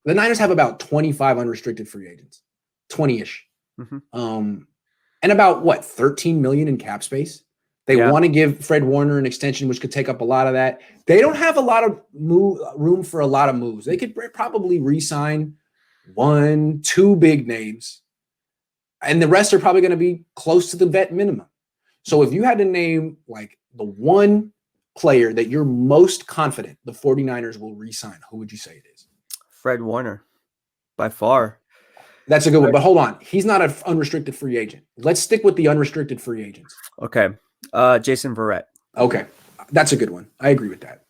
the Niners have about 25 unrestricted free agents, 20-ish. And about what, 13 million in cap space. They want to give Fred Warner an extension, which could take up a lot of that. They don't have a lot of room for a lot of moves. They could probably re-sign 1-2 big names, and the rest are probably going to be close to the vet minimum. So if you had to name like the one player that you're most confident the 49ers will re-sign, who would you say it is? Fred Warner, by far. That's a good one. But hold on. He's not an unrestricted free agent. Let's stick with the unrestricted free agents. Okay. Jason Verrett. Okay. That's a good one. I agree with that.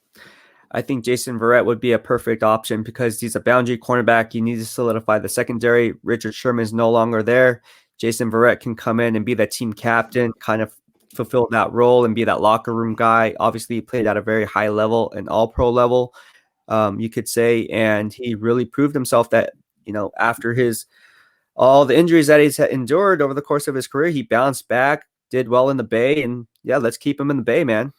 I think Jason Verrett would be a perfect option because he's a boundary cornerback. You need to solidify the secondary. Richard Sherman is no longer there. Jason Verrett can come in and be the team captain, kind of fulfill that role and be that locker room guy. Obviously, he played at a very high level, an all-pro level, you could say. And he really proved himself that, after all the injuries that he's endured over the course of his career, he bounced back, did well in the Bay, and let's keep him in the Bay, man.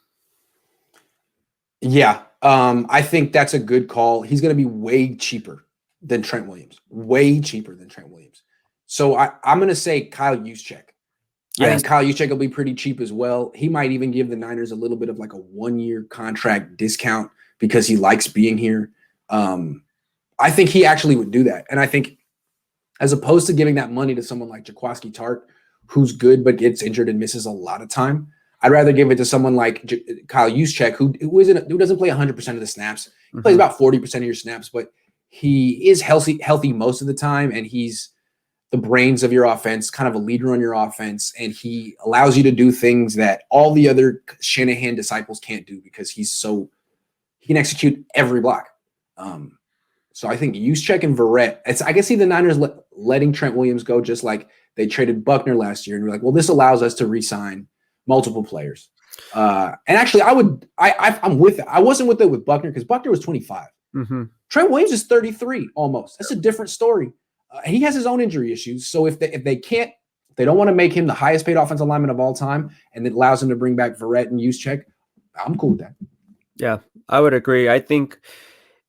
Yeah, I think that's a good call. He's going to be way cheaper than Trent Williams. Way cheaper than Trent Williams. So I'm going to say Kyle Juszczyk. Yes. I think Kyle Juszczyk will be pretty cheap as well. He might even give the Niners a little bit of like a 1-year contract discount because he likes being here. I think he actually would do that. And I think as opposed to giving that money to someone like Jaquiski Tartt, who's good but gets injured and misses a lot of time, I'd rather give it to someone like Kyle Juszczyk, who doesn't play 100% of the snaps. He plays about 40% of your snaps, but he is healthy most of the time, and he's the brains of your offense, kind of a leader on your offense, and he allows you to do things that all the other Shanahan disciples can't do because he can execute every block. So I think Juszczyk and Verrett, I guess see the Niners letting Trent Williams go just like they traded Buckner last year, and we're like, well, this allows us to re-sign multiple players. And actually, I'm with it. I wasn't with it with Buckner because Buckner was 25. Trent Williams is 33 almost. That's a different story. He has his own injury issues. So if they don't want to make him the highest paid offensive lineman of all time, and it allows him to bring back Verrett and Juszczyk, I'm cool with that. Yeah, I would agree. I think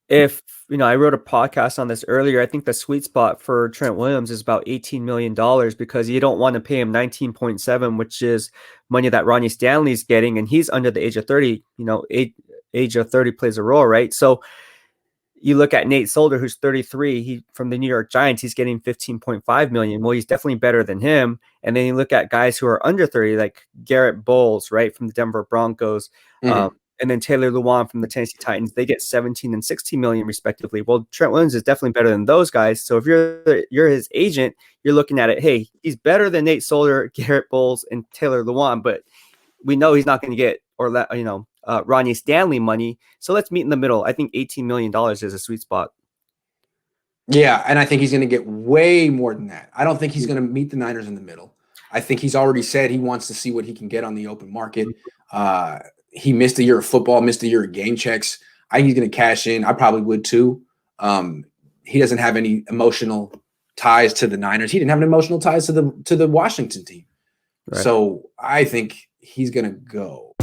if, I wrote a podcast on this earlier, I think the sweet spot for Trent Williams is about $18 million because you don't want to pay him 19.7, which is money that Ronnie Stanley's getting, and he's under the age of 30. Age of 30 plays a role, right? So you look at Nate Solder, who's 33, he from the New York Giants, he's getting 15.5 million. Well, he's definitely better than him. And then you look at guys who are under 30, like Garrett Bowles, right, from the Denver Broncos, and then Taylor Lewan from the Tennessee Titans. They get 17 and 16 million respectively. Well, Trent Williams is definitely better than those guys. So if you're his agent, you're looking at it, hey, he's better than Nate Solder, Garrett Bowles, and Taylor Lewan, but we know he's not going to get Ronnie Stanley money. So let's meet in the middle. I think $18 million is a sweet spot. Yeah, and I think he's going to get way more than that. I don't think he's going to meet the Niners in the middle. I think he's already said he wants to see what he can get on the open market. He missed a year of football, missed a year of game checks. I think he's going to cash in. I probably would too. He doesn't have any emotional ties to the Niners. He didn't have any emotional ties to the Washington team. Right. So I think he's going to go.